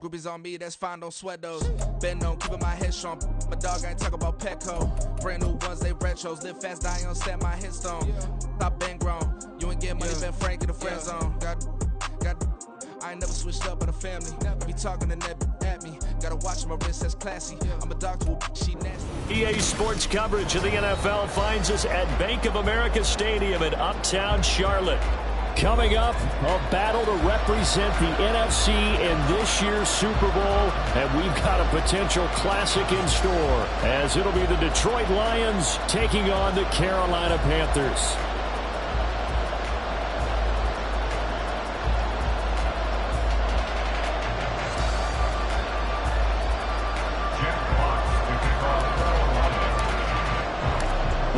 Groupies on me, that's fine, don't sweat those. Been on, keeping my head strong. My dog ain't talk about Petco. Brand new ones, they retros. Live fast, die on, set my headstone. Stop been grown. You ain't get money, been frank in the friend zone. I ain't never switched up on the family. Be talking to that at me. Gotta watch my wrist, that's classy. I'm a doctor, she nasty. EA Sports coverage of the NFL finds us at Bank of America Stadium in Uptown Charlotte. Coming up, a battle to represent the NFC in this year's Super Bowl, and we've got a potential classic in store, as it'll be the Detroit Lions taking on the Carolina Panthers.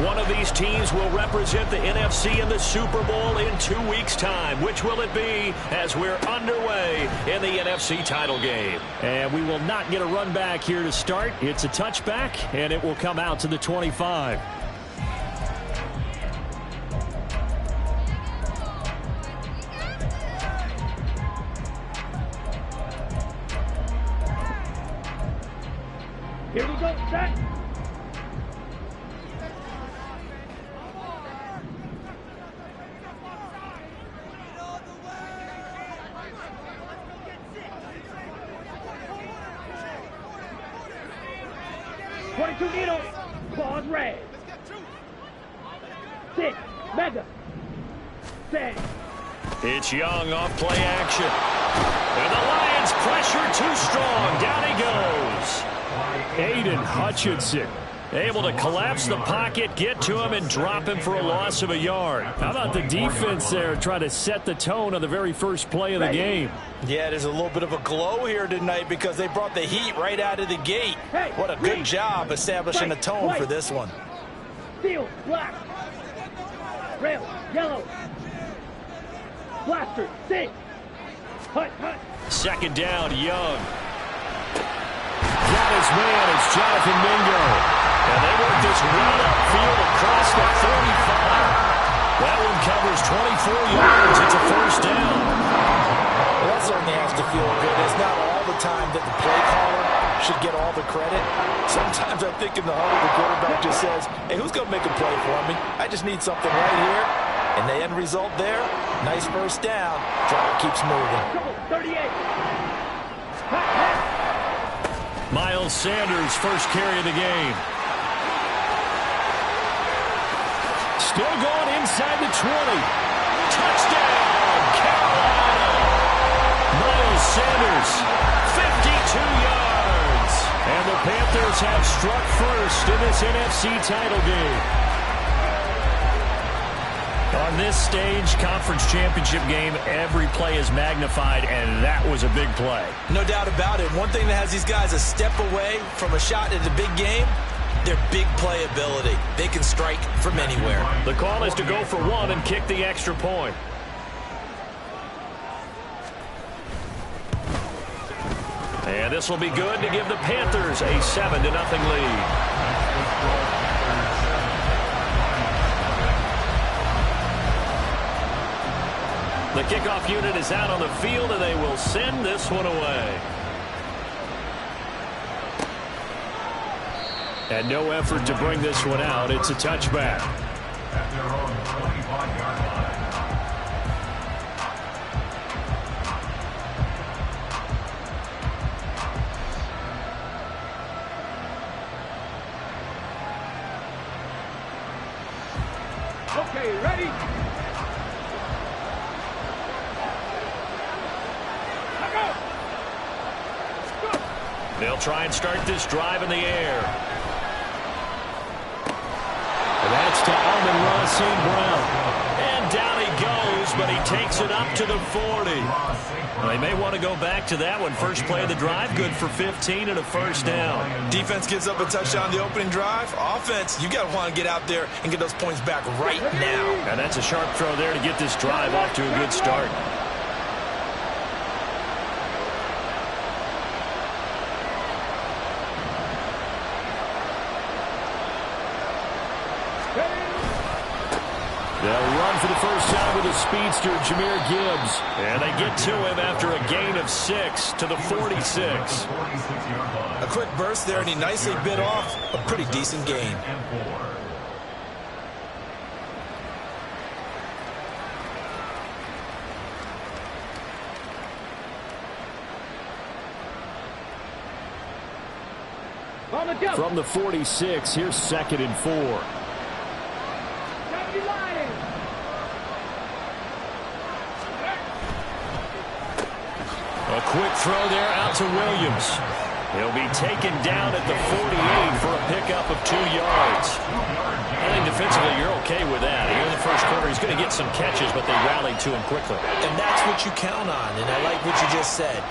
One of these teams will represent the NFC in the Super Bowl in 2 weeks' time. Which will it be as we're underway in the NFC title game? And we will not get a run back here to start. It's a touchback, and it will come out to the 25. Here we go, set. Needles, claws red. 6, mega. 10. It's Young off play action. And the Lions pressure too strong. Down he goes. Aiden Hutchinson able to collapse the pocket, get to him, and drop him for a loss of a yard. How about the defense there trying to set the tone on the very first play of the game? Yeah, there's a little bit of a glow here tonight because they brought the heat right out of the gate. What a good job establishing a tone for this one. Steel, black. Rail, yellow. Blaster, sink. Hut, hut. Second down, Young. Got his man, it's Jonathan Mingo. And they work this right upfield across the 35. That one covers 24 yards. It's a first down. Well, that certainly has to feel good. It's not all the time that the play caller should get all the credit. Sometimes I think in the huddle, the quarterback just says, hey, who's going to make a play for me? I just need something right here. And the end result there, nice first down. Drive keeps moving. 38. Miles Sanders, first carry of the game. Still going inside the 20. Touchdown, Carolina. Miles Sanders, 52 yards. And the Panthers have struck first in this NFC title game. On this stage, conference championship game, every play is magnified, and that was a big play. No doubt about it. One thing that has these guys a step away from a shot at the big game, their big play ability. They can strike from anywhere. The call is to go for one and kick the extra point. And this will be good to give the Panthers a 7-0 lead. The kickoff unit is out on the field, and they will send this one away. And no effort to bring this one out. It's a touchback. At their own 25-yard line. Okay, ready? They'll try and start this drive in the air. And that's to Amon-Ra St. Brown. And down he goes, but he takes it up to the 40. They may want to go back to that one. First play of the drive, good for 15 and a first down. Defense gives up a touchdown the opening drive. Offense, you got to want to get out there and get those points back right now. And that's a sharp throw there to get this drive off to a good start. They'll run for the first time with a speedster, Jahmyr Gibbs. And they get to him after a gain of 6 to the 46. A quick burst there, and he nicely bit off a pretty decent gain. From the 46, here's 2nd and 4. A quick throw there out to Williams. He'll be taken down at the 48 for a pickup of 2 yards. I think defensively you're okay with that. Here in the first quarter, he's going to get some catches, but they rallied to him quickly. And that's what you count on, and I like what you just said.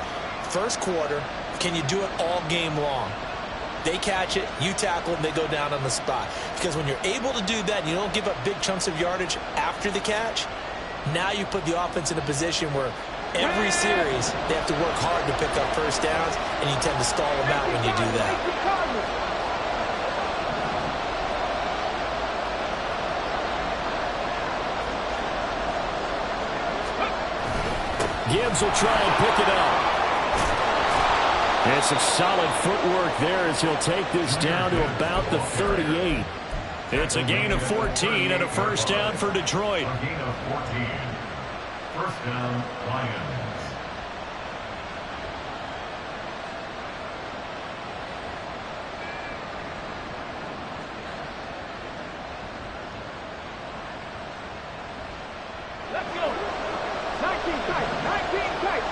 First quarter, can you do it all game long? They catch it, you tackle them, they go down on the spot. Because when you're able to do that and you don't give up big chunks of yardage after the catch, now you put the offense in a position where every series they have to work hard to pick up first downs, and you tend to stall them out when you do that. Gibbs will try and pick it up. And some solid footwork there as he'll take this down to about the 38. It's a gain of 14 and a first down for Detroit. A gain of 14. First down, Lions. Let's go. 19 tight. 19 tight.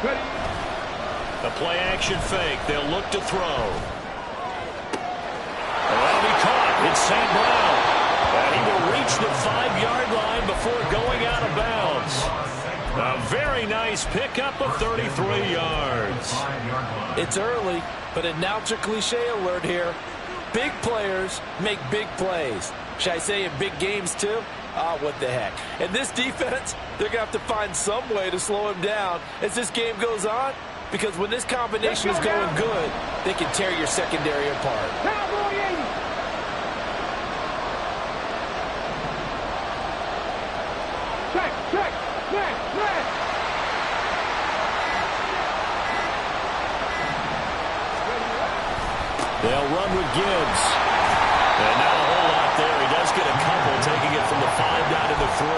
Ready. The play action fake. They'll look to throw. Well, he caught. It's St. Brown. And he will reach the 5-yard line before going out of bounds. A very nice pickup of 33 yards. It's early, but announcer cliche alert here. Big players make big plays. Should I say in big games too? What the heck. And this defense, they're going to have to find some way to slow him down as this game goes on, because when this combination is going good, they can tear your secondary apart. Cowboy 80. Check. Left. They'll run with Gibbs. And not a whole lot there. He does get a couple, taking it from the 5 down to the 3.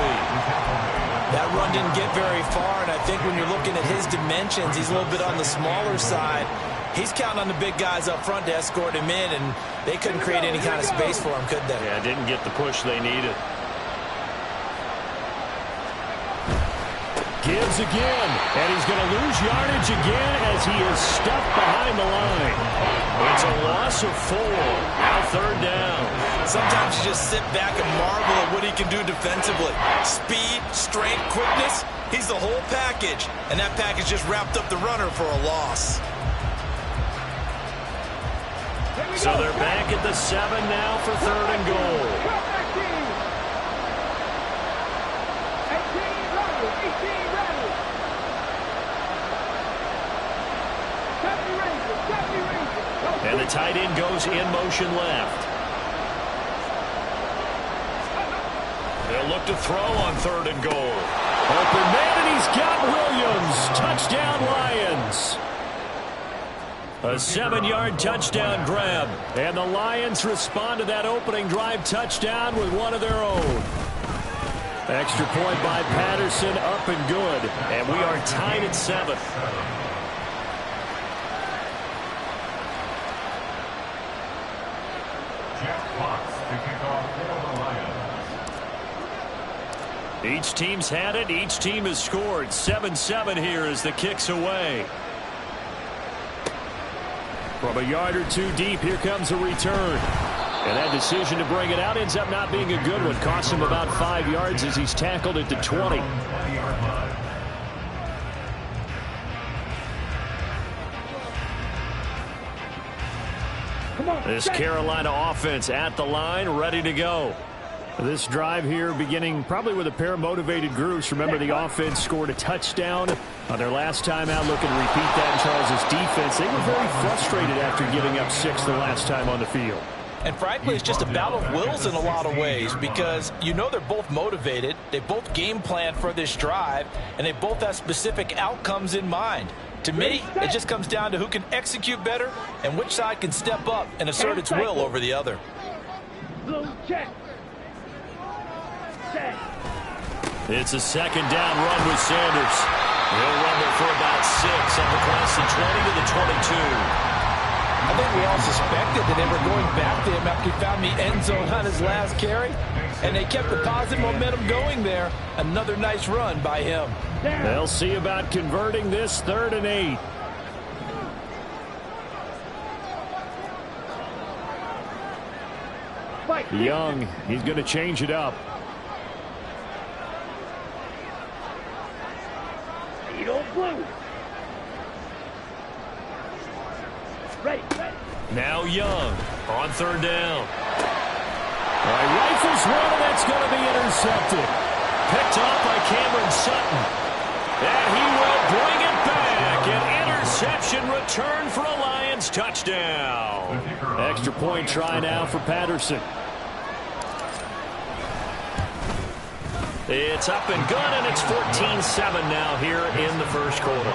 That run didn't get very far, and I think when you're looking at his dimensions, he's a little bit on the smaller side. He's counting on the big guys up front to escort him in, and they couldn't create any kind of space for him, could they? Yeah, didn't get the push they needed. Gibbs again, and he's going to lose yardage again as he is stuffed behind the line. It's a loss of 4. Now 3rd down. Sometimes you just sit back and marvel at what he can do defensively. Speed, strength, quickness, he's the whole package. And that package just wrapped up the runner for a loss. So they're back at the 7 now for 3rd and goal. 18 ready. And the tight end goes in motion left. They'll look to throw on 3rd and goal. Open man, and he's got Williams. Touchdown, Lions. A 7-yard touchdown grab. And the Lions respond to that opening drive touchdown with one of their own. Extra point by Patterson, up and good. And we are tied at 7. Jeff Potts to kick off for the Lions. Each team's had it. Each team has scored. 7-7 here as the kick's away. From a yard or 2 deep, here comes a return. And that decision to bring it out ends up not being a good one. Costs him about 5 yards as he's tackled at the 20. This Carolina offense at the line, ready to go. This drive here beginning probably with a pair of motivated groups. Remember, the offense scored a touchdown on their last time out. Looking to repeat that in Charles' defense. They were very frustrated after giving up 6 the last time on the field. And frankly, it's just a battle of wills in a lot of ways because you know they're both motivated, they both game plan for this drive, and they both have specific outcomes in mind. To me, it just comes down to who can execute better and which side can step up and assert its will over the other. Blue check. Check. It's a second down run with Sanders. He'll rumble for about 6 up across the 20 to the 22. I think we all suspected that they were going back to him after he found the end zone on his last carry, and they kept the positive momentum going there. Another nice run by him. They'll see about converting this 3rd and 8. Young, he's going to change it up. Blue. Ready. Now Young on 3rd down. Rifles one, and that's going to be intercepted. Picked off by Cameron Sutton. And he will bring it back. An interception return for a Lions touchdown. Extra point try now for Patterson. It's up and good, and it's 14-7 now here in the first quarter.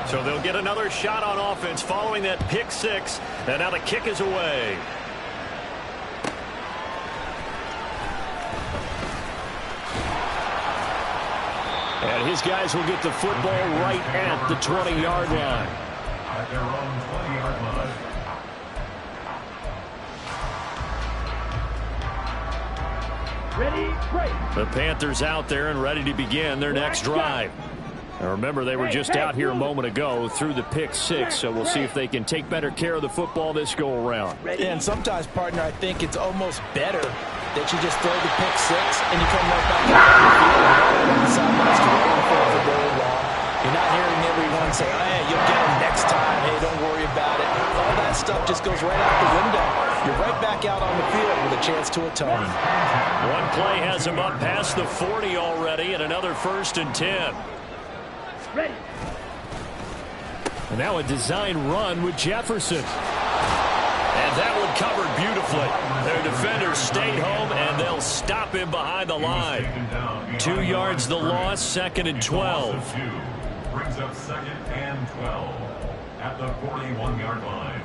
So they'll get another shot on offense following that pick 6, and now the kick is away. And his guys will get the football right at the 20-yard line. At their own 20-yard line. Ready, break. The Panthers out there and ready to begin their next drive. Now remember, they were just out here a moment ago through the pick 6, so we'll see if they can take better care of the football this go-around. And sometimes, partner, I think it's almost better that you just throw the pick 6 and you come right back out on the sidelines to wait for it to go long. You're not hearing everyone say, hey, you'll get them next time. Hey, don't worry about it. All that stuff just goes right out the window. You're right back out on the field with a chance to atone. One play has him up past the 40 already, and another 1st and 10. Ready. And now a design run with Jefferson. And that one covered beautifully. Their defenders stayed home, and they'll stop him behind the line. 2 yards the loss, 2nd and 12. Brings up 2nd and 12 at the 41-yard line.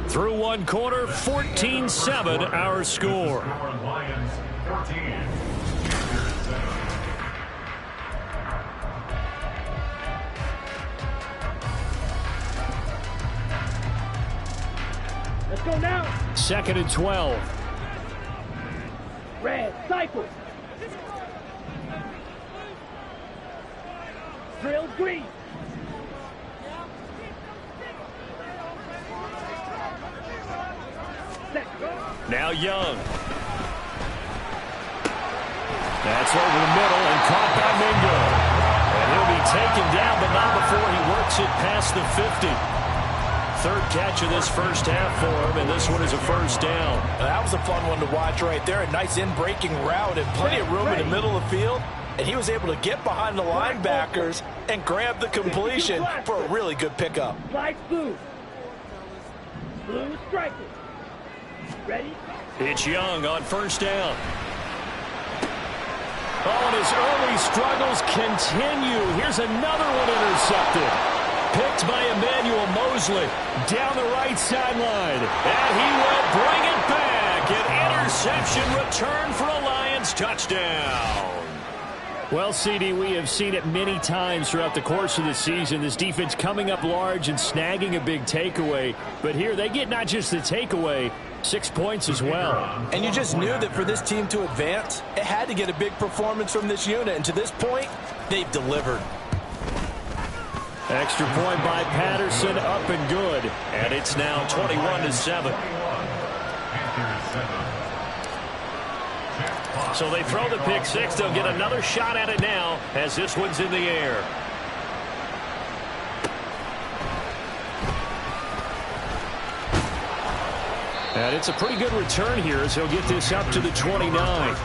Through one quarter, 14-7 our score. Lions 14. Let's go now. 2nd and 12. Red, cycle. Drill green. Now Young. That's over the middle and caught by Mingo. And he'll be taken down, but not before he works it past the 50. 3rd catch of this first half for him, and this one is a 1st down. That was a fun one to watch right there. A nice in-breaking route and plenty of room in the middle of the field. And he was able to get behind the linebackers and grab the completion for a really good pickup. Slide blue. Blue striker. Ready? It's Young on 1st down. Oh, and his early struggles continue. Here's another one intercepted. Picked by Emmanuel Mosley down the right sideline. And he will bring it back. An interception return for a Lions touchdown. Well, CD, we have seen it many times throughout the course of the season. This defense coming up large and snagging a big takeaway. But here they get not just the takeaway, 6 points as well. And you just knew that for this team to advance, it had to get a big performance from this unit. And to this point, they've delivered. Extra point by Patterson, up and good. And it's now 21-7. So they throw the pick 6. They'll get another shot at it now as this one's in the air. And it's a pretty good return here as he'll get this up to the 29. At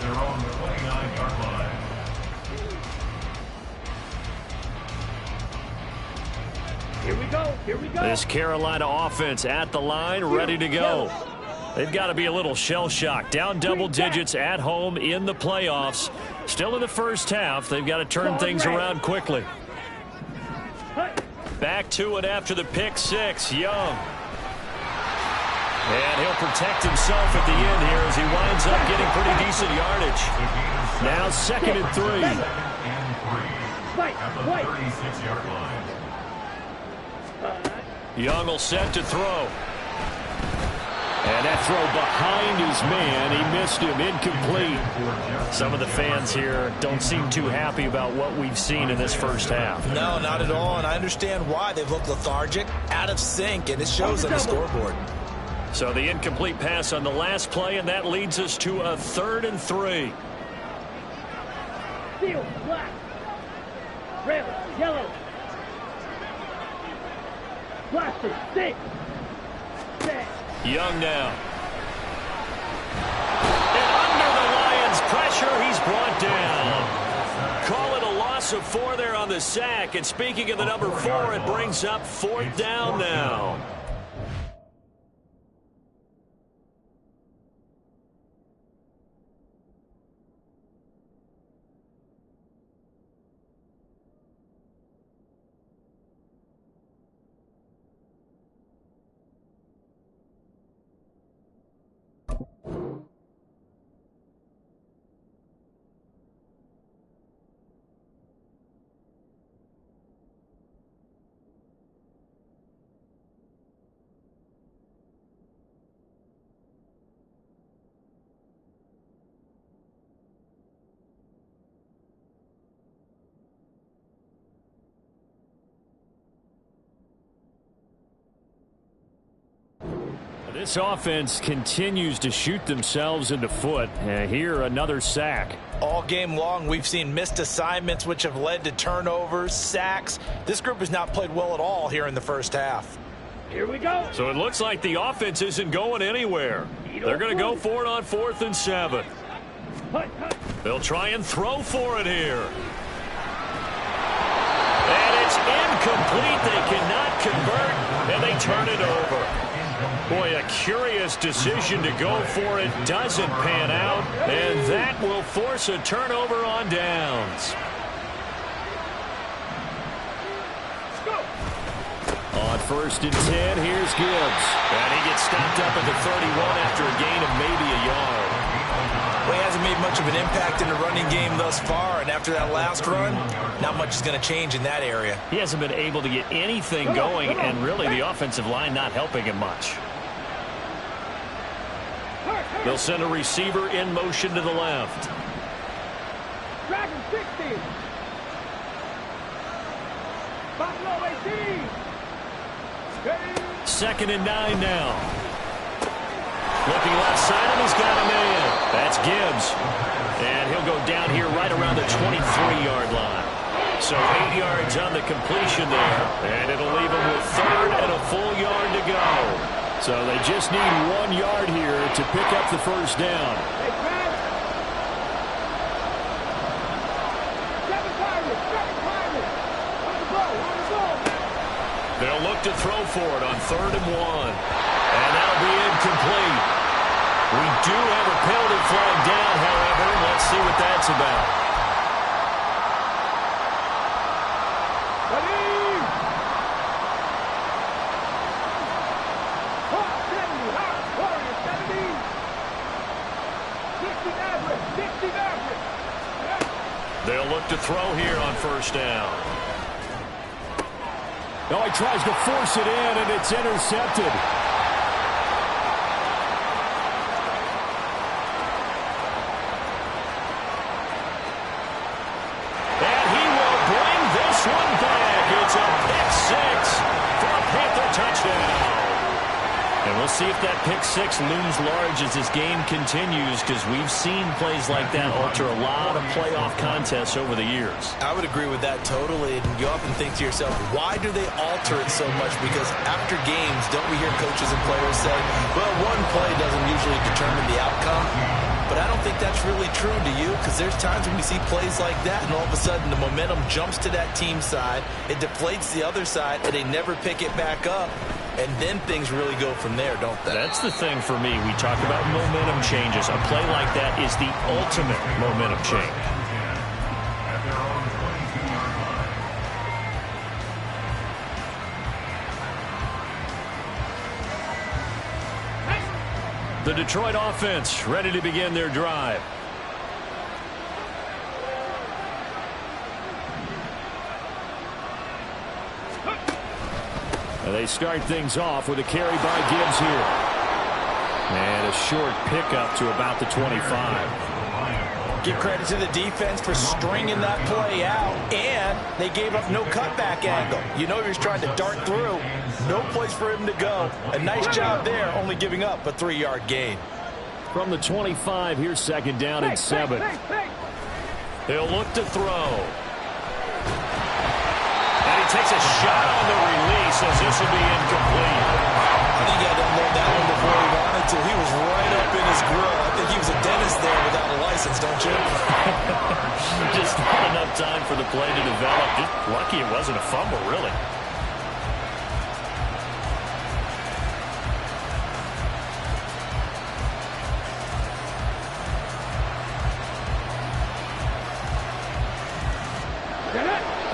their own 29-yard line. Here we go. This Carolina offense at the line, ready to go. They've got to be a little shell-shocked. Down double digits at home in the playoffs. Still in the first half. They've got to turn things around quickly. Back to it after the pick six. Young. And he'll protect himself at the end here as he winds up getting pretty decent yardage. Now 2nd and 3. Second and 3 at the 36-yard line. Young will set to throw. And that throw behind his man. He missed him. Incomplete. Some of the fans here don't seem too happy about what we've seen in this first half. No, not at all, and I understand why. They've looked lethargic, out of sync, and it shows on the scoreboard. So the incomplete pass on the last play, and that leads us to a 3rd and 3. Steel, black. Red, yellow. Blaster, stick. Set. Young now. And under the Lions' pressure, he's brought down. Call it a loss of 4 there on the sack. And speaking of the number 4, it brings up 4th down now. This offense continues to shoot themselves in the foot. Here, another sack. All game long, we've seen missed assignments, which have led to turnovers, sacks. This group has not played well at all here in the first half. Here we go. So it looks like the offense isn't going anywhere. They're going to go for it on 4th and 7. They'll try and throw for it here. And it's incomplete. They cannot convert, and they turn it over. Boy, a curious decision to go for it. Doesn't pan out, and that will force a turnover on downs. On 1st and 10, here's Gibbs. And he gets stopped up at the 31 after a gain of maybe a yard. Well, he hasn't made much of an impact in the running game thus far, and after that last run, not much is going to change in that area. He hasn't been able to get anything going, and really the offensive line not helping him much. They'll send a receiver in motion to the left. Dragon 60. Buffalo 18. 2nd and 9 now. Looking left side, and he's got a man. That's Gibbs. And he'll go down here right around the 23-yard line. So 8 yards on the completion there. And it'll leave him with 3rd and a full yard to go. So they just need 1 yard here to pick up the first down. They'll look to throw for it on 3rd and 1. And that'll be incomplete. We do have a penalty flag down, however. Let's see what that's about. They'll look to throw here on 1st down. Oh, he tries to force it in, and it's intercepted. And he will bring this one back. It's a pick six for a Panther touchdown. And we'll see if that pick six looms large as this game continues, because we've seen plays like that alter a lot of playoff contests over the years. I would agree with that totally. And you often think to yourself, why do they alter it so much? Because after games, don't we hear coaches and players say, well, one play doesn't usually determine the outcome? but I don't think that's really true, do you? Because there's times when we see plays like that, and all of a sudden the momentum jumps to that team side, it deflates the other side, and they never pick it back up, and then things really go from there, don't they? That's the thing for me. We talk about momentum changes. A play like that is the ultimate momentum change. At their own 22-yard line. The Detroit offense ready to begin their drive. They start things off with a carry by Gibbs here. And a short pickup to about the 25. Give credit to the defense for stringing that play out, and they gave up no cutback angle. You know he was trying to dart through. No place for him to go. A nice job there, only giving up a 3-yard gain. From the 25, here's second down and 7. They'll look to throw. And he takes a shot on the release as this will be incomplete. I think he had to unload that one before he wanted to. He was right up in his grill. I think he was a dentist there without a license, don't you? Just not enough time for the play to develop. Just lucky it wasn't a fumble, really.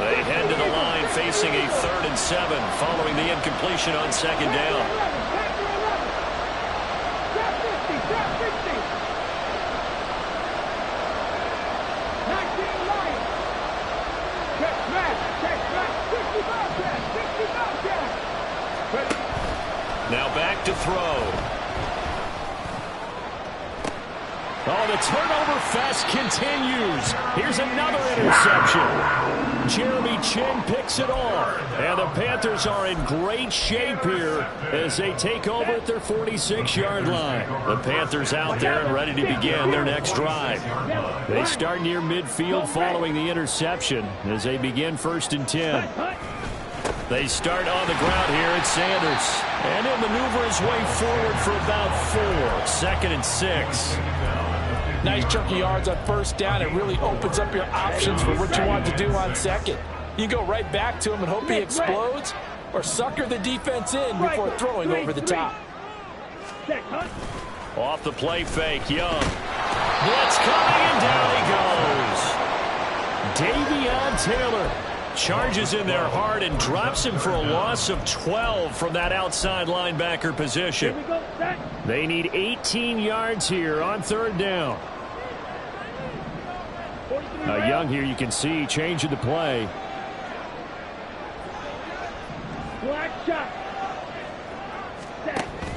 They head to the line facing a 3rd and 7 following the incompletion on second down. Now back to throw. Oh, the turnover fest continues. Here's another interception. Jeremy Chinn picks it off. And the Panthers are in great shape here as they take over at their 46-yard line. The Panthers out there and ready to begin their next drive. They start near midfield following the interception as they begin 1st and 10. They start on the ground here at Sanders. And he'll maneuver his way forward for about 4. 2nd and 6. Nice chunk of yards on 1st down. It really opens up your options for what you want to do on 2nd. You go right back to him and hope he explodes, or sucker the defense in before throwing over the top. Off the play fake, Young. Blitz coming, and down he goes. Davion Taylor charges in there hard and drops him for a loss of 12 from that outside linebacker position. They need 18 yards here on 3rd down. Young here, you can see, changing the play.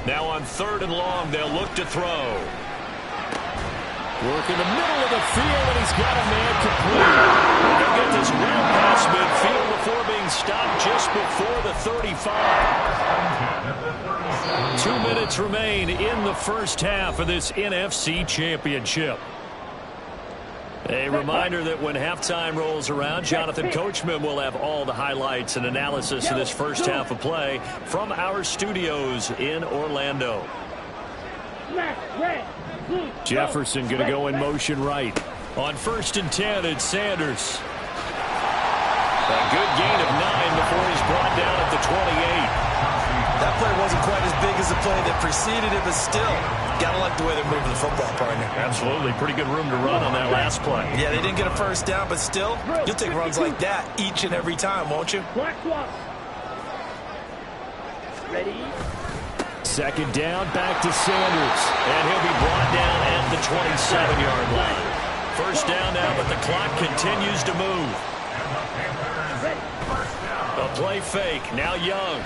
Now on 3rd and long, they'll look to throw. Work in the middle of the field, and he's got a man complete. He'll get this well past midfield before being stopped just before the 35. 2 minutes remain in the 1st half of this NFC Championship. A reminder that when halftime rolls around, Jonathan Coachman will have all the highlights and analysis of this 1st half of play from our studios in Orlando. Jefferson going to go in motion right. On 1st and 10, it's Sanders. A good gain of 9 before he's brought down at the 28. That play wasn't quite as big as the play that preceded it, but still, gotta like the way they're moving the football, partner. Absolutely. Pretty good room to run on that last play. Yeah, they didn't get a 1st down, but still, you'll take runs like that each and every time, won't you? Ready? 2nd down, back to Sanders. And he'll be brought down at the 27-yard line. 1st down now, but the clock continues to move. A play fake, now Young.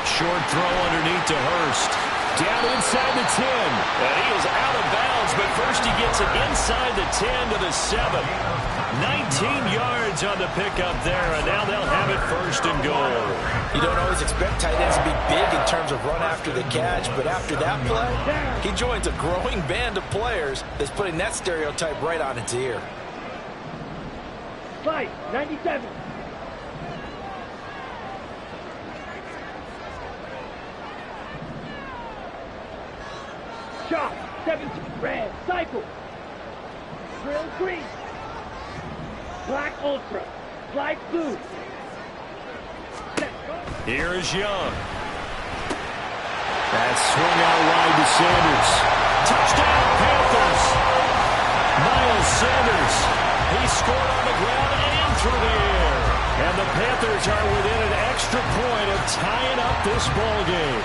Short throw underneath to Hurst. Down inside the 10. And he is out of bounds, but first he gets it inside the 10 to the 7. 19 yards on the pickup there, and now they'll have it 1st and goal. You don't always expect tight ends to be big in terms of run after the catch, but after that play, he joins a growing band of players that's putting that stereotype right on its ear. 97. Shot. 17. Red. Cycle. Grill green. Black ultra. Light blue. Here is Young. That swing out wide to Sanders. Touchdown, Panthers. Miles Sanders. He scored on the ground and through the air. And the Panthers are within an extra point of tying up this ball game.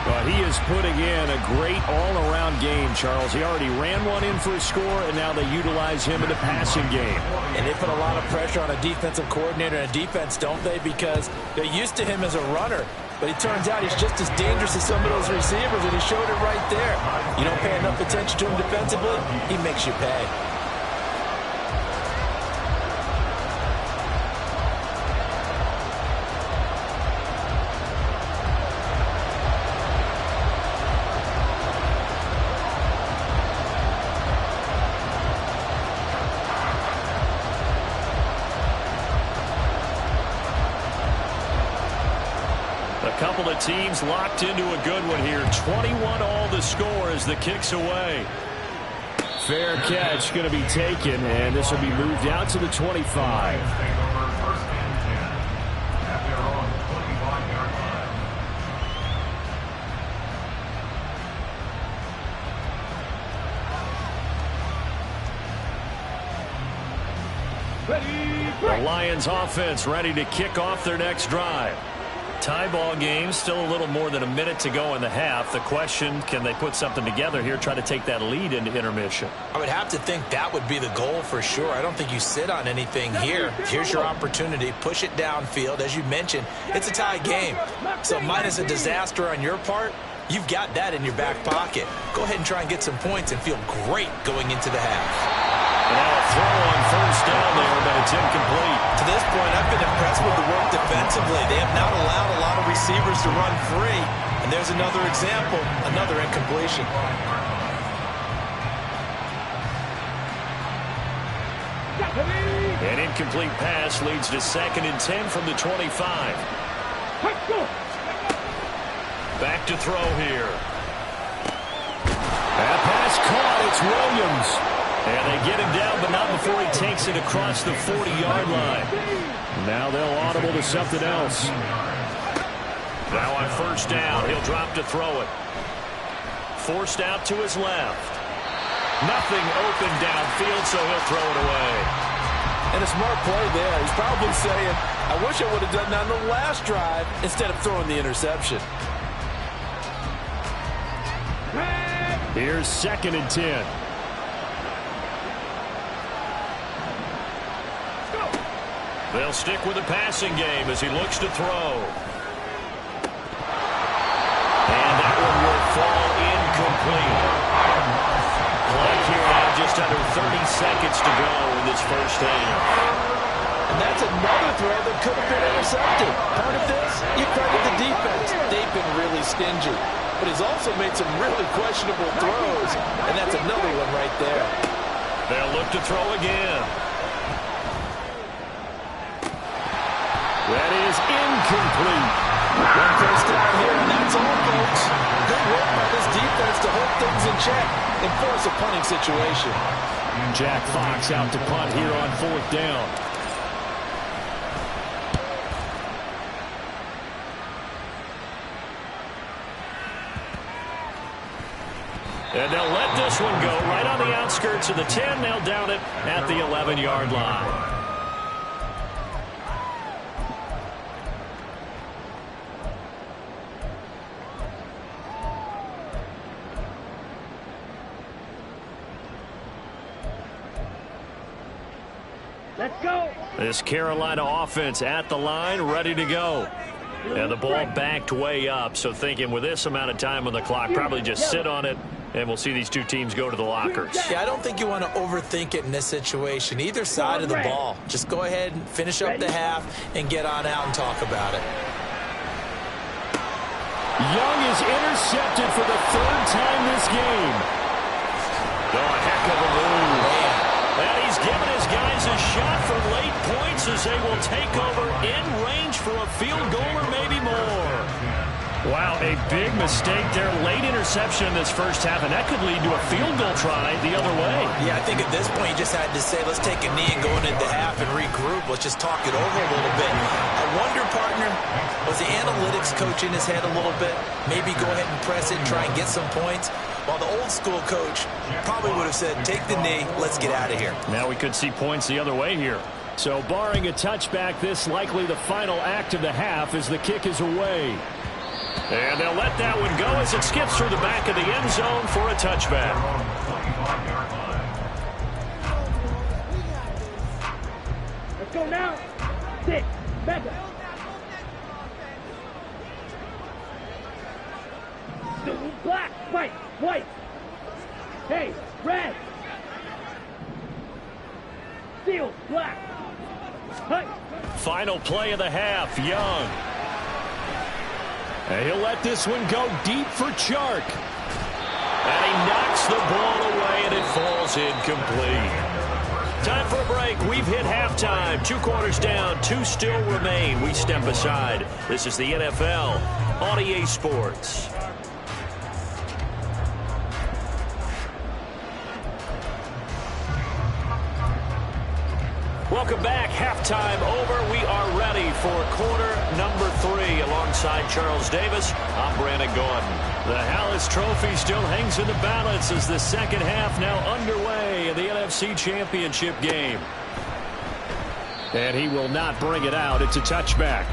Well, he is putting in a great all-around game, Charles. He already ran one in for a score, and now they utilize him in the passing game. And they put a lot of pressure on a defensive coordinator and a defense, don't they? Because they're used to him as a runner. But it turns out he's just as dangerous as some of those receivers, and he showed it right there. You don't pay enough attention to him defensively, he makes you pay. Couple of teams locked into a good one here. 21 all the score as the kick's away. Fair catch going to be taken, and this will be moved out to the 25. First and 10 at their own 25-yard line. The Lions offense ready to kick off their next drive. Tie ball game, still a little more than a minute to go in the half. The question, can they put something together here, try to take that lead into intermission? I would have to think that would be the goal for sure. I don't think you sit on anything here. Here's your opportunity. Push it downfield. As you mentioned, it's a tie game. So minus a disaster on your part, you've got that in your back pocket. Go ahead and try and get some points and feel great going into the half. And now a throw on first down there, but it's incomplete. To this point, I've been impressed with the work defensively. They have not allowed a lot of receivers to run free. And there's another example, another incompletion. An incomplete pass leads to 2nd and 10 from the 25. Back to throw here. That pass caught. It's Williams. And they get him down, but not before he takes it across the 40-yard line. Now they'll audible to something else. Now on first down, he'll drop to throw it. Forced out to his left. Nothing open downfield, so he'll throw it away. And a smart play there. He's probably saying, I wish I would have done that on the last drive instead of throwing the interception. Here's 2nd and 10. They'll stick with the passing game as he looks to throw. And that one will fall incomplete. Clock here now, just under 30 seconds to go in this first half. And that's another throw that could have been intercepted. Part of this, you credit the defense. They've been really stingy. But he's also made some really questionable throws. And that's another one right there. They'll look to throw again. That is incomplete. One first down here, and that's all, folks. Good work by this defense to hold things in check and force a punting situation. Jack Fox out to punt here on 4th down. And they'll let this one go right on the outskirts of the 10. They'll down it at the 11-yard line. Let's go. This Carolina offense at the line, ready to go. And the ball backed way up, so thinking with this amount of time on the clock, probably just sit on it, and we'll see these two teams go to the lockers. Yeah, I don't think you want to overthink it in this situation. Either side of the ball. Just go ahead and finish up the half and get on out and talk about it. Young is intercepted for the 3rd time this game. Oh, a heck of a move. And he's given his guys a shot for late points as they will take over in range for a field goal or maybe more. Wow, a big mistake there. Late interception in this first half, and that could lead to a field goal try the other way. Yeah, I think at this point you just had to say, let's take a knee and go into half and regroup. Let's just talk it over a little bit. I wonder, partner, was the analytics coach in his head a little bit? Maybe go ahead and press it and try and get some points? While the old school coach probably would have said, take the knee, let's get out of here. Now we could see points the other way here. So barring a touchback, this likely the final act of the half as the kick is away. And they'll let that one go as it skips through the back of the end zone for a touchback. Let's go now. 6. Back up. Black, white. Hey, red. Steel, black. Hey. Final play of the half, Young. And he'll let this one go deep for Chark. And he knocks the ball away, and it falls incomplete. Time for a break. We've hit halftime. 2 quarters down, 2 still remain. We step aside. This is the NFL on EA Sports. Welcome back. Halftime over. We are ready for quarter number 3. Alongside Charles Davis, I'm Brandon Gordon. The Hallis Trophy still hangs in the balance as the second half now underway in the NFC Championship game. And he will not bring it out. It's a touchback.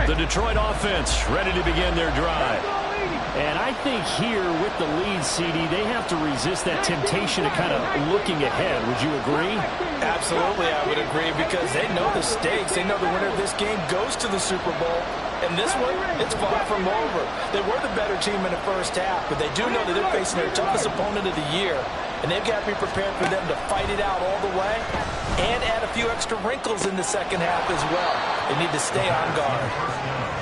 The Detroit offense ready to begin their drive. And I think here with the lead, CD, they have to resist that temptation of kind of looking ahead. Would you agree? Absolutely, I would agree, because they know the stakes. They know the winner of this game goes to the Super Bowl. And this one, it's far from over. They were the better team in the first half, but they do know that they're facing their toughest opponent of the year. And they've got to be prepared for them to fight it out all the way and add a few extra wrinkles in the second half as well. They need to stay on guard.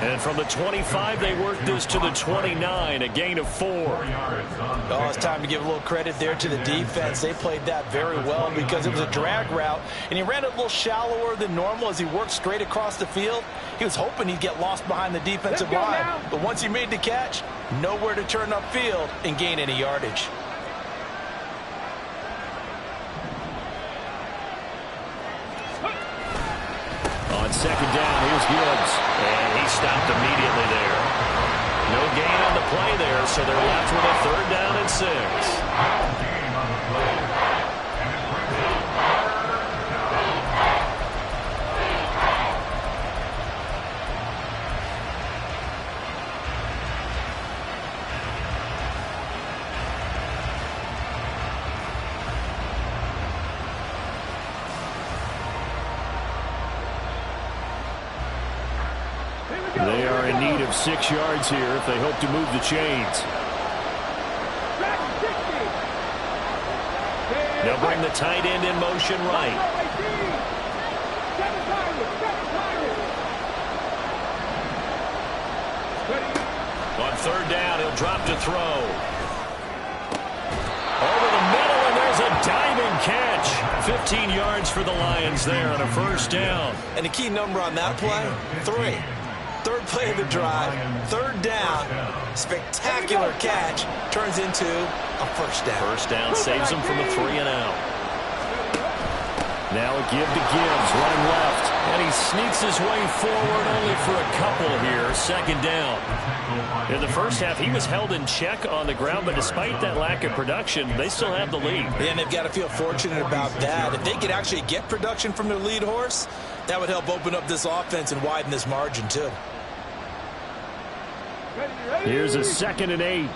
And from the 25, they work this to the 29, a gain of 4. Oh, it's time to give a little credit there to the defense. They played that very well because it was a drag route, and he ran it a little shallower than normal as he worked straight across the field. He was hoping he'd get lost behind the defensive line, but once he made the catch, nowhere to turn upfield and gain any yardage. On second down, here's Gibbs. And he stopped immediately there. No gain on the play there, so they're left with a 3rd down and 6. They are in need of 6 yards here if they hope to move the chains. They'll bring the tight end in motion right. On 3rd down, he'll drop to throw. Over the middle, and there's a diving catch. 15 yards for the Lions there on a 1st down. And the key number on that play, 3. 3rd play of the drive, 3rd down, spectacular catch, turns into a 1st down. 1st down saves them from a 3-and-out. Now a give to Gibbs, running left, and he sneaks his way forward only for a couple here, 2nd down. In the first half, he was held in check on the ground, but despite that lack of production, they still have the lead. Yeah, and they've got to feel fortunate about that. If they could actually get production from their lead horse, that would help open up this offense and widen this margin too. Here's a 2nd and 8.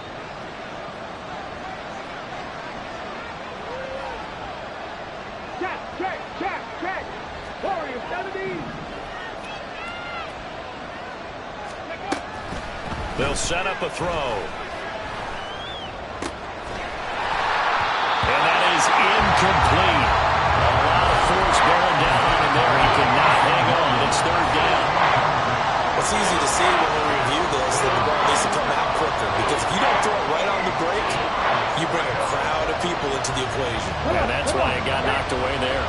Check. Warrior 70. They'll set up a throw. And that is incomplete. A lot of force bearing down on him there. He could not hang on. It's 3rd down. It's easy to see when we review this that the ball needs to come out quicker, because if you don't throw it right on the break, you bring a crowd of people into the equation. And that's why it got knocked away there.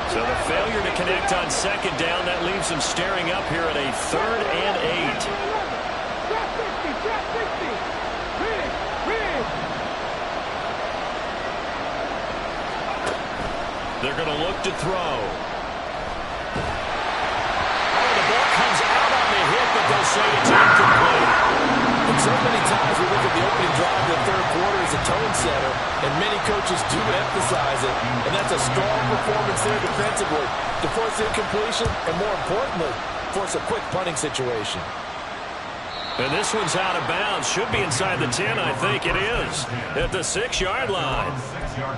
So the failure to connect on second down, that leaves them staring up here at a 3rd and 8. They're going to look to throw. Oh, the ball comes out on the hit, but they'll say it's incomplete. And so many times we look at the opening drive of the third quarter as a tone setter, and many coaches do emphasize it, and that's a strong performance there defensively to force incompletion and, more importantly, force a quick punting situation. And this one's out of bounds. Should be inside the 10, I think it is, at the 6-yard line.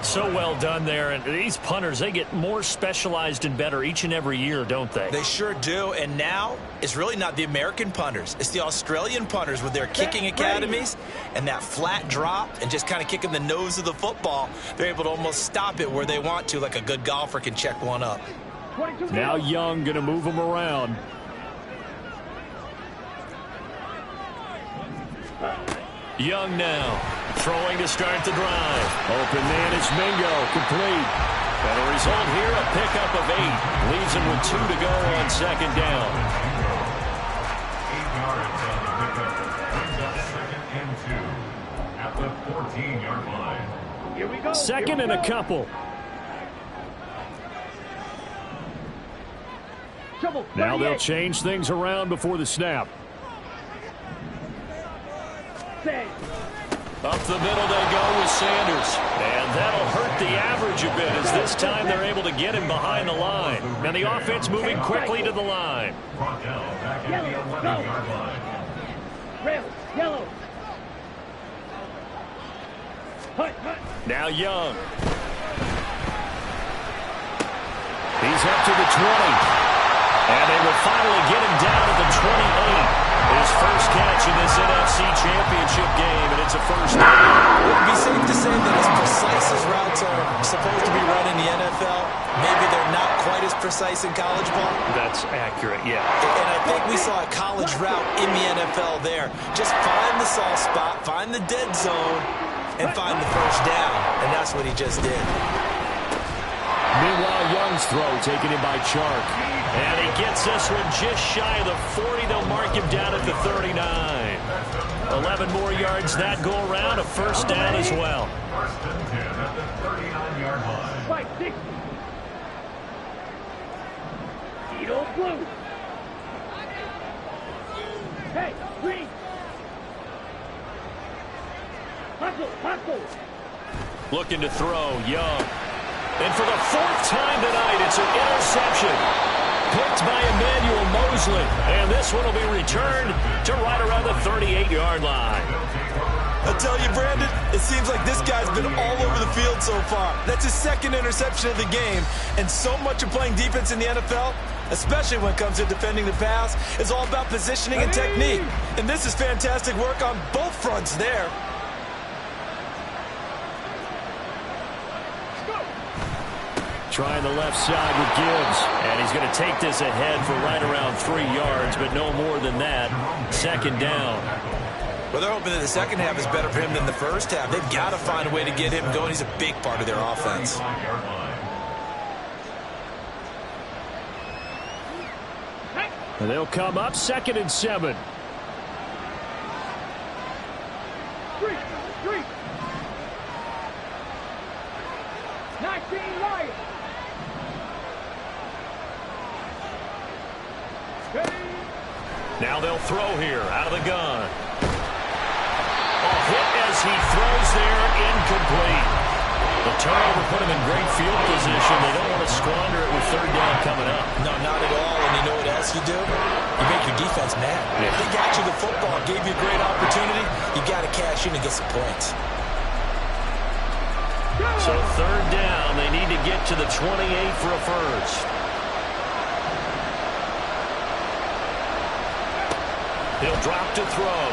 So well done there. And these punters, they get more specialized and better each and every year, don't they? They sure do. And now it's really not the American punters. It's the Australian punters with their kicking academies and that flat drop and just kind of kicking the nose of the football. They're able to almost stop it where they want to, like a good golfer can check one up. Now Young going to move them around. Young now, throwing to start the drive. Open man, it's Mingo, complete. And a result here, a pickup of 8. Leaves him with 2 to go on second down. 8 yards on the pickup. Brings up 2nd and 2 at the 14-yard line. Here we go. Second and a couple. Now they'll change things around before the snap. Up the middle they go with Sanders. And that'll hurt the average a bit as this time they're able to get him behind the line. And the offense moving quickly to the line. Brodell back at the 11-yard line. Red, yellow. Now Young. He's up to the 20. And they will finally get him down at the 28. His first catch in this NFC Championship game, and it's a first down. Would it be safe to say that as precise as routes are supposed to be run in the NFL, maybe they're not quite as precise in college ball? That's accurate, yeah. And I think we saw a college route in the NFL there. Just find the soft spot, find the dead zone, and find the first down. And that's what he just did. Meanwhile, Young's throw taken in by Chark. And he gets this one just shy of the 40. They'll mark him down at the 39. 11 more yards that go around, a first down as well. First and 10 at the 39-yard line. Right, 60. Edo blue. Hey, green. Hustle. Looking to throw, Young. And for the 4th time tonight, it's an interception. Picked by Emmanuel Mosley. And this one will be returned to right around the 38-yard line. I tell you, Brandon, it seems like this guy's been all over the field so far. That's his 2nd interception of the game. And so much of playing defense in the NFL, especially when it comes to defending the pass, is all about positioning and technique. And this is fantastic work on both fronts there. Trying the left side with Gibbs. And he's going to take this ahead for right around 3 yards, but no more than that. Second down. Well, they're hoping that the second half is better for him than the first half. They've got to find a way to get him going. He's a big part of their offense. And they'll come up 2nd and 7. Street. 19 Lions. Now they'll throw here out of the gun. A hit as he throws there, incomplete. The turnover put him in great field position. They don't want to squander it with 3rd down coming up. No, not at all. And you know what else you do? You make your defense mad. Yeah. They got you the football, gave you a great opportunity. You got to cash in and get some points. So 3rd down, they need to get to the 28 for a first. He'll drop to throw.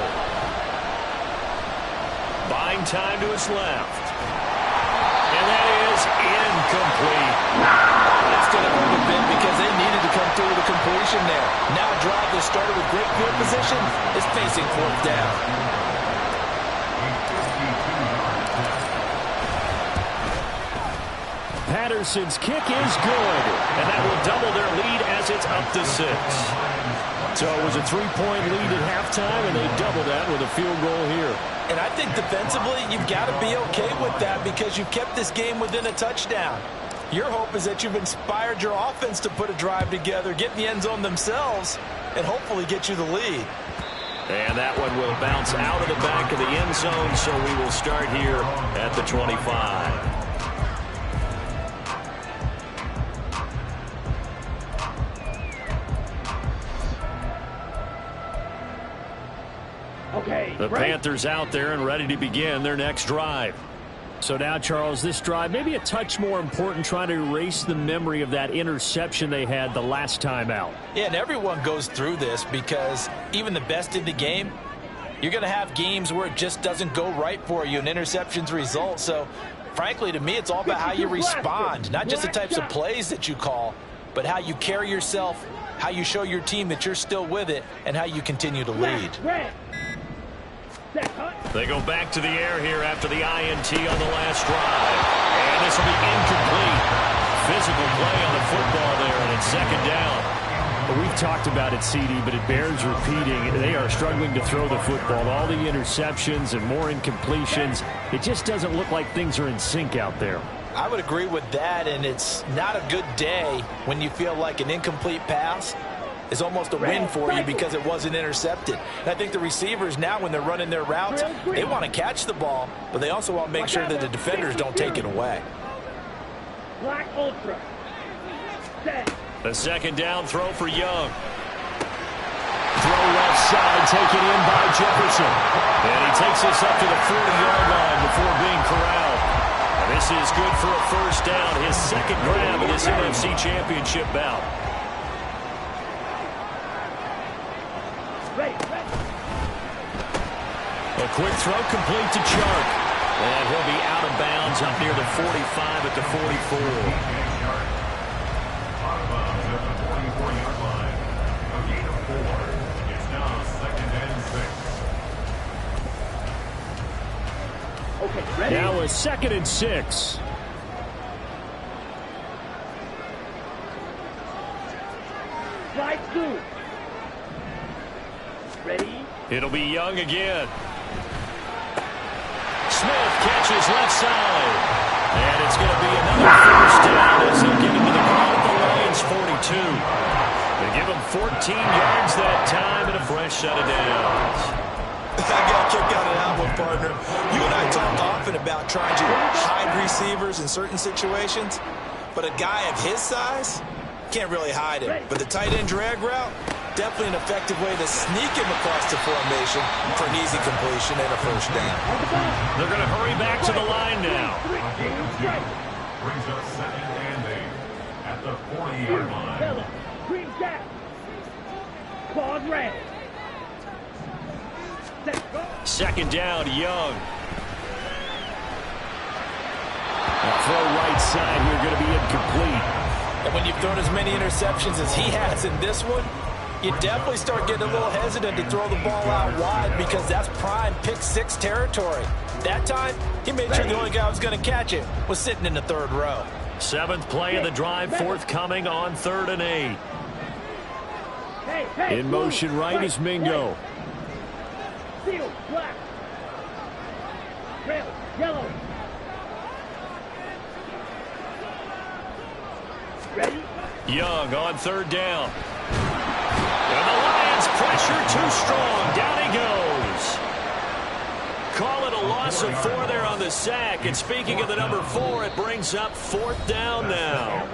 Buying time to his left. And that is incomplete. That's going to hurt a bit because they needed to come through with a completion there. Now a drive that started with great field position is facing 4th down. Patterson's kick is good, and that will double their lead as it's up to 6. So it was a 3-point lead at halftime, and they doubled that with a field goal here. And I think defensively, you've got to be okay with that because you've kept this game within a touchdown. Your hope is that you've inspired your offense to put a drive together, get in the end zone themselves, and hopefully get you the lead. And that one will bounce out of the back of the end zone, so we will start here at the 25. Okay, the Panthers out there and ready to begin their next drive. So now, Charles, this drive maybe a touch more important, trying to erase the memory of that interception they had the last time out. Yeah, and everyone goes through this because even the best in the game, you're going to have games where it just doesn't go right for you, and interceptions result. So, frankly, to me, it's all about how you respond, not just the types of plays that you call, but how you carry yourself, how you show your team that you're still with it, and how you continue to lead. They go back to the air here after the INT on the last drive. And this will be incomplete. Physical play on the football there, and it's second down. Well, we've talked about it, CD, but it bears repeating. They are struggling to throw the football. All the interceptions and more incompletions. It just doesn't look like things are in sync out there. I would agree with that, and it's not a good day when you feel like an incomplete pass is almost a win for you because it wasn't intercepted. And I think the receivers now, when they're running their routes, they want to catch the ball, but they also want to make sure that the defenders don't take it away. Black Ultra. The second down throw for Young. Throw left side, taken in by Jefferson. And he takes us up to the 40-yard line before being corralled. And this is good for a first down, his second grab in this NFC Championship bout. A quick throw complete to Chark. And he'll be out of bounds up near the 45 at the 44. Out of bounds at the 44-yard line. A gain of 4. It's now second and 6. Okay, ready? Now a second and 6. Slide 2. Ready? It'll be Young again. Smith catches left side. And it's going to be another first down as they get into the goal at the Lions 42. They give him 14 yards that time and a fresh set of downs. I got a kick out of that one, partner. You and I talk often about trying to hide receivers in certain situations, but a guy of his size can't really hide him. But the tight end drag route, definitely an effective way to sneak him across the formation for an easy completion and a first down. They're going to hurry back to the line now. Brings up second and 8 at the 40-yard line. Green Jack. Claude Red. Second down, Young. Throw right side here, going to be incomplete. And when you've thrown as many interceptions as he has in this one, you definitely start getting a little hesitant to throw the ball out wide because that's prime pick 6 territory. That time, he made sure the only guy who was going to catch it was sitting in the third row. 7th play of the drive, forthcoming on 3rd and 8. In motion right is Mingo. Seal, black. Red, yellow. Ready? Young on 3rd down. And the Lions pressure too strong. Down he goes. Call it a loss of 4 there on the sack. And speaking of the number 4, it brings up 4th down now.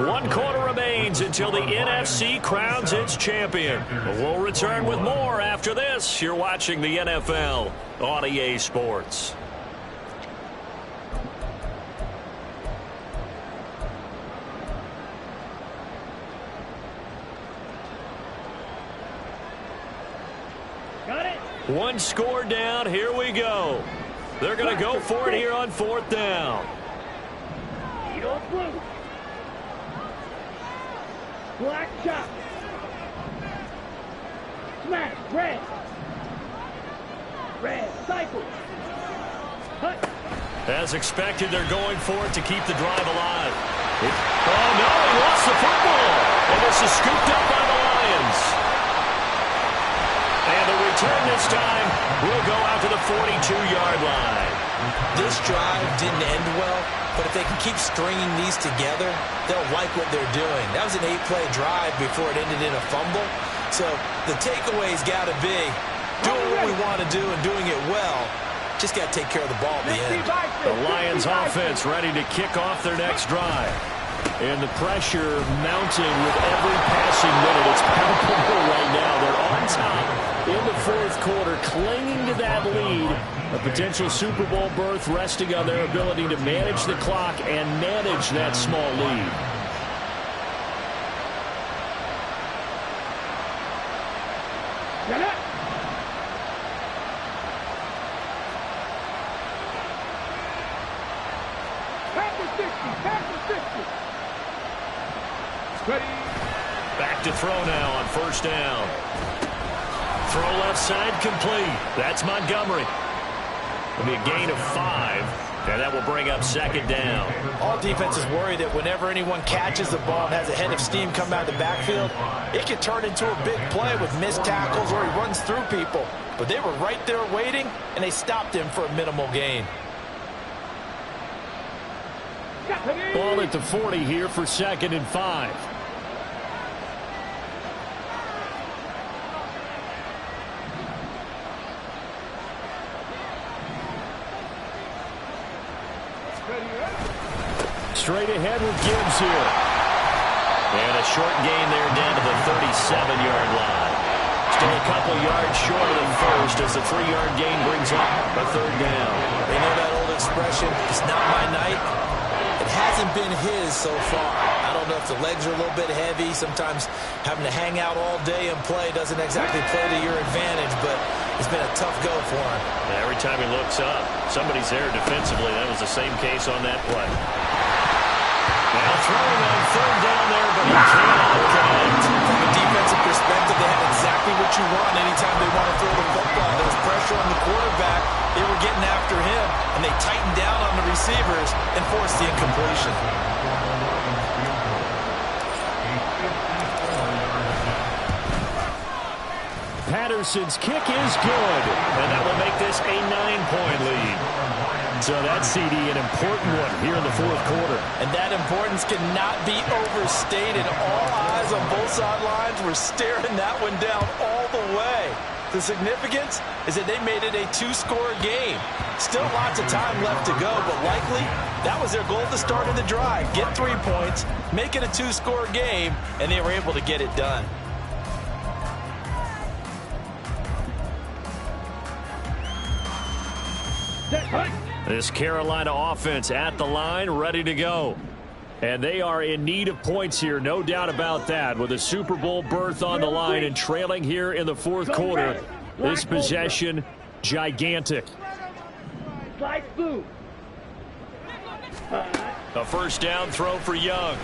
1 quarter remains until the NFC crowns its champion. We'll return with more after this. You're watching the NFL on EA Sports. Got it? 1 score down. Here we go. They're going to go for it here on 4th down. Eagle blue. Black chop. Smash. Red. Red. Cycle. Hut. As expected, they're going for it to keep the drive alive. Oh, no, he lost the football. And this is scooped up by the Lions. And the return this time will go out to the 42-yard line. This drive didn't end well, but if they can keep stringing these together, they'll like what they're doing. That was an 8-play drive before it ended in a fumble. So the takeaway's got to be doing what we want to do and doing it well. Just got to take care of the ball at the end. The Lions offense ready to kick off their next drive. And the pressure mounting with every passing minute. It's palpable right now. They're on top in the fourth quarter, clinging to that lead. A potential Super Bowl berth resting on their ability to manage the clock and manage that small lead. Get it. Back to throw now on first down. Throw left side complete. That's Montgomery. It'll be a gain of 5, and that will bring up second down. All defenses worry that whenever anyone catches the ball and has a head of steam come out of the backfield, it can turn into a big play with missed tackles or he runs through people. But they were right there waiting, and they stopped him for a minimal gain. Ball at the 40 here for 2nd and 5. Straight ahead with Gibbs here. And a short gain there down to the 37-yard line. Still a couple yards short of the first as the 3-yard gain brings up a third down. They know that old expression, it's not my night. It hasn't been his so far. I don't know if the legs are a little bit heavy. Sometimes having to hang out all day and play doesn't exactly play to your advantage, but it's been a tough go for him. And every time he looks up, somebody's there defensively. That was the same case on that play. Now throwing on third down there, but he cannot connect. From a defensive perspective, they have exactly what you want anytime they want to throw the football. There was pressure on the quarterback. They were getting after him, and they tightened down on the receivers and forced the incompletion. Patterson's kick is good, and that will make this a 9-point lead. So that CD, an important one here in the fourth quarter. And that importance cannot be overstated. All eyes on both sidelines were staring that one down all the way. The significance is that they made it a 2-score game. Still lots of time left to go, but likely that was their goal at the start of the drive. Get 3 points, make it a 2-score game, and they were able to get it done. This Carolina offense at the line, ready to go. And they are in need of points here, no doubt about that. With a Super Bowl berth on the line and trailing here in the fourth quarter. This possession, gigantic. A first down throw for Young.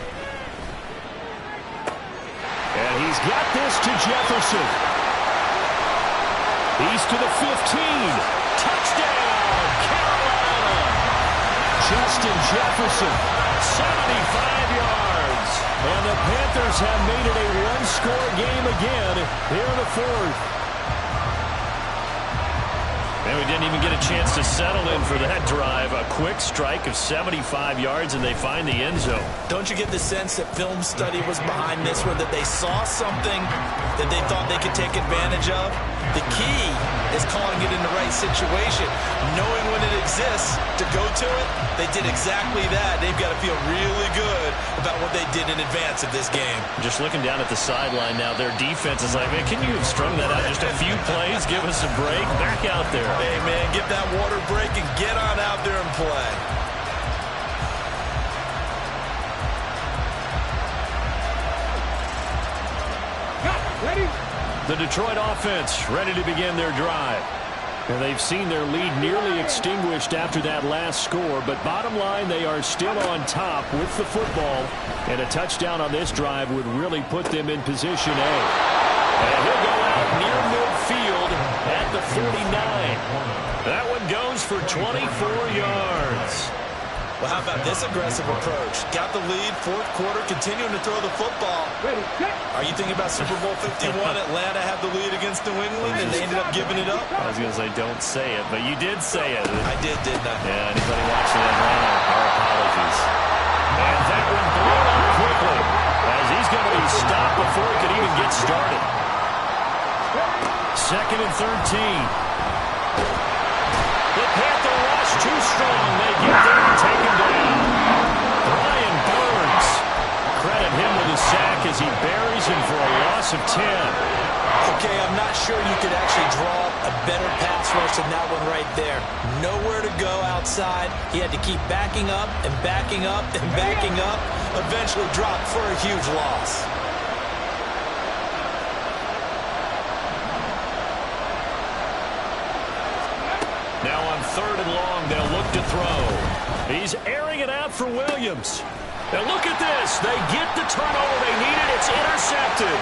And he's got this to Jefferson. He's to the 15. Touchdown, Carolina. Justin Jefferson, 75 yards. And the Panthers have made it a one-score game again here in the fourth. And we didn't even get a chance to settle in for that drive. A quick strike of 75 yards, and they find the end zone. Don't you get the sense that film study was behind this one, that they saw something that they thought they could take advantage of? The key is calling it in the right situation. Knowing when it exists to go to it, they did exactly that. They've got to feel really good about what they did in advance of this game. Just looking down at the sideline now, their defense is like, man, can you have strung that out just a few plays? Give us a break. Back out there. Hey, man, get that water break and get on out there and play. Ready? The Detroit offense ready to begin their drive. And they've seen their lead nearly extinguished after that last score. But bottom line, they are still on top with the football. And a touchdown on this drive would really put them in position A. And he'll go out near midfield at the 49. That one and goes for 24 yards. Well, how about this aggressive approach? Got the lead, fourth quarter, continuing to throw the football. Ready, set. Are you thinking about Super Bowl 51? Atlanta had the lead against New England, and they ended up giving it up? I was going to say don't say it, but you did say it. I did, didn't I? Yeah, anybody watching Atlanta, our apologies. And that one blown up quickly, as he's going to be stopped before he could even get started. 2nd and 13. The Panther rush too strong. They get there and take him down. Brian Burns. Credit him with a sack as he buries him for a loss of 10. Okay, I'm not sure you could actually draw a better pass rush than that one right there. Nowhere to go outside. He had to keep backing up and backing up and backing up. Eventually dropped for a huge loss. Now on 3rd and long, they'll look to throw. He's airing it out for Williams. And look at this. They get the turnover they needed. It's intercepted.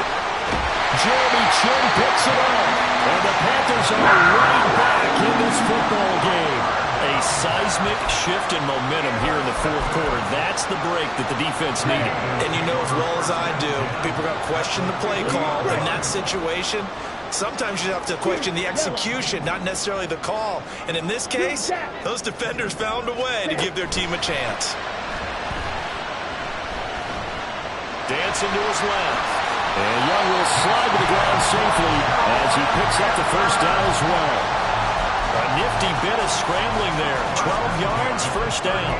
Jeremy Chinn picks it up. And the Panthers are right back in this football game. A seismic shift in momentum here in the fourth quarter. That's the break that the defense needed. And you know as well as I do, people are going to question the play call. In that situation, sometimes you have to question the execution, not necessarily the call. And in this case, those defenders found a way to give their team a chance. Dancing to his left. And Young will slide to the ground safely as he picks up the first down as well. A nifty bit of scrambling there. 12 yards, first down.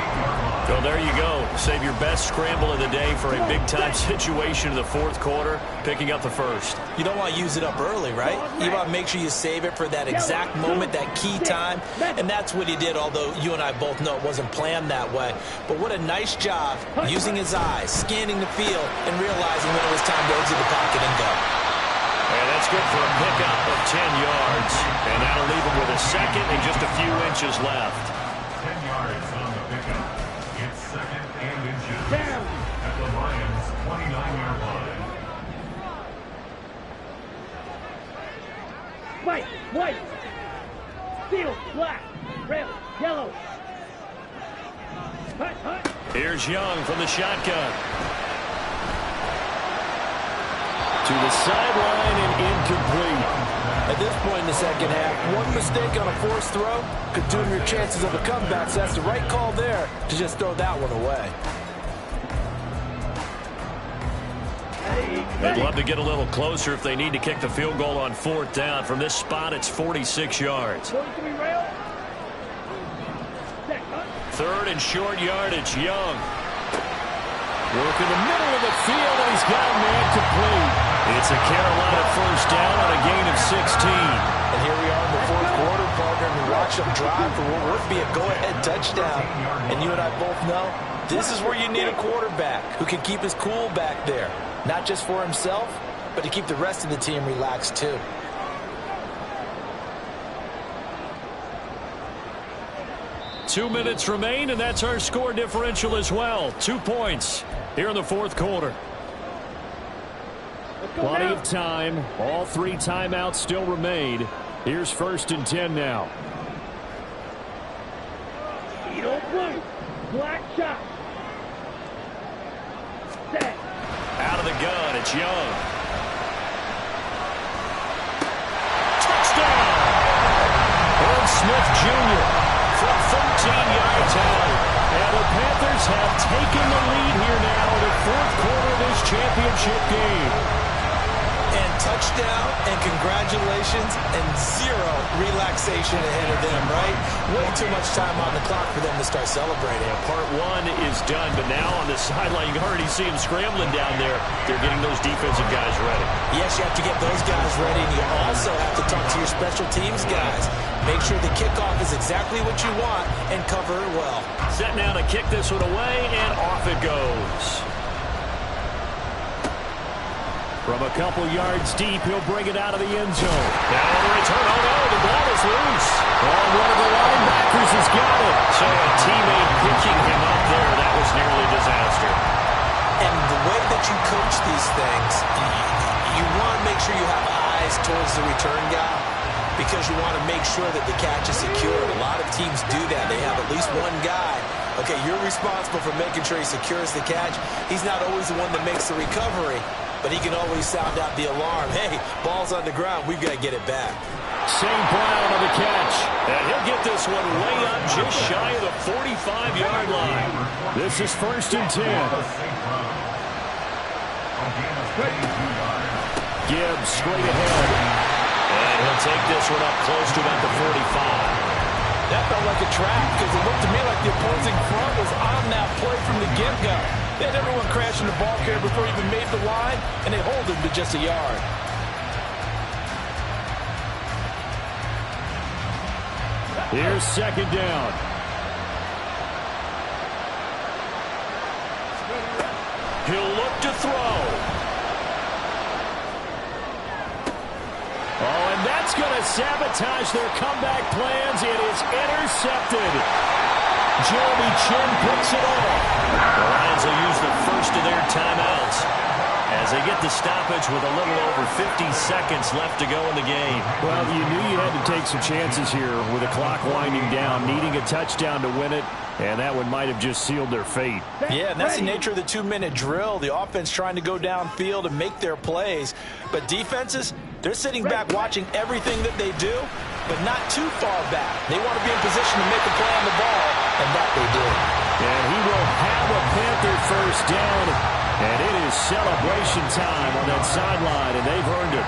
So there you go. Save your best scramble of the day for a big-time situation in the fourth quarter, picking up the first. You don't want to use it up early, right? You want to make sure you save it for that exact moment, that key time. And that's what he did, although you and I both know it wasn't planned that way. But what a nice job using his eyes, scanning the field, and realizing when it was time to exit the pocket and go. And that's good for a pickup of 10 yards. And that'll leave him with a second and just a few inches left. 10 yards on the pickup. It's 2nd and inches at the Lions' 29-yard line. White, steel, black, red, yellow. Hut. Here's Young from the shotgun. To the sideline and incomplete. At this point in the second half, one mistake on a forced throw could doom your chances of a comeback, so that's the right call there to just throw that one away. They'd love to get a little closer if they need to kick the field goal on 4th down. From this spot, it's 46 yards. 3rd and short yardage, Young. Work in the middle of the field, and he's got a man complete. It's a Carolina first down on a gain of 16. And here we are in the fourth quarter, partner, and we watch them drive for what would be a go-ahead touchdown. And you and I both know this is where you need a quarterback who can keep his cool back there. Not just for himself, but to keep the rest of the team relaxed too. Two minutes remain, and that's our score differential as well. 2 points here in the fourth quarter. Plenty of time. All 3 timeouts still remain. Here's 1st and 10 now. Blue, black shot. Set. Out of the gun, it's Young. Touchdown! Irv Smith Jr. from 13 yards out. And the Panthers have taken the lead here now in the fourth quarter of this championship game. And touchdown, and congratulations, and zero relaxation ahead of them, right? Way too much time on the clock for them to start celebrating. Yeah, part 1 is done, but now on the sideline, you can already see them scrambling down there. They're getting those defensive guys ready. Yes, you have to get those guys ready, and you also have to talk to your special teams guys. Make sure the kickoff is exactly what you want and cover it well. Set now to kick this one away, and off it goes. From a couple yards deep, he'll bring it out of the end zone. Now on the return, oh no, the ball is loose. And one of the linebackers has got it. So a teammate picking him up there, that was nearly a disaster. And the way that you coach these things, you want to make sure you have eyes towards the return guy, because you want to make sure that the catch is secured. A lot of teams do that. They have at least one guy. Okay, you're responsible for making sure he secures the catch. He's not always the one that makes the recovery, but he can always sound out the alarm. Hey, ball's on the ground. We've got to get it back. St. Brown on the catch. And he'll get this one way up just shy of the 45-yard line. This is 1st and 10. Gibbs straight ahead. And he'll take this one up close to about the 45. That felt like a trap because it looked to me like the opposing front was on that play from the get-go. They had everyone crashing the ball carrier before he even made the line, and they hold him to just a yard. Here's 2nd down. He'll look to throw. Oh, and that's going to sabotage their comeback plans. It is intercepted. Jeremy Chinn picks it off. The Lions will use the first of their timeouts as they get the stoppage with a little over 50 seconds left to go in the game. Well, you knew you had to take some chances here with the clock winding down, needing a touchdown to win it, and that one might have just sealed their fate. Yeah, and that's the nature of the 2-minute drill. The offense trying to go downfield and make their plays. But defenses, they're sitting back watching everything that they do, but not too far back. They want to be in position to make a play on the ball, and that they did. And he will have a Panther first down, and it is celebration time on that sideline, and they've earned it.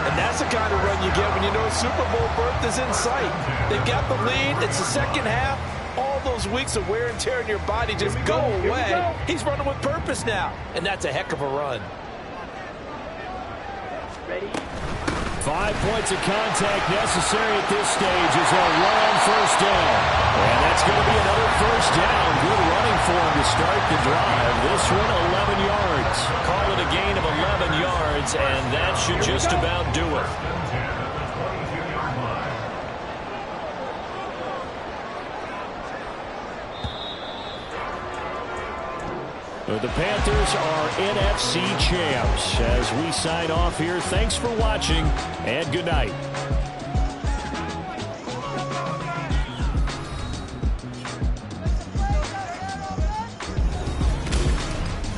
And that's the kind of run you get when you know Super Bowl berth is in sight. They've got the lead. It's the second half. All those weeks of wear and tear in your body just go away. He's running with purpose now, and that's a heck of a run. 5 points of contact necessary at this stage as they'll run on first down. And that's going to be another first down. Good running for him to start the drive. This one, 11 yards. Call it a gain of 11 yards, and that should just about do it. The Panthers are NFC champs. As we sign off here, thanks for watching, and good night.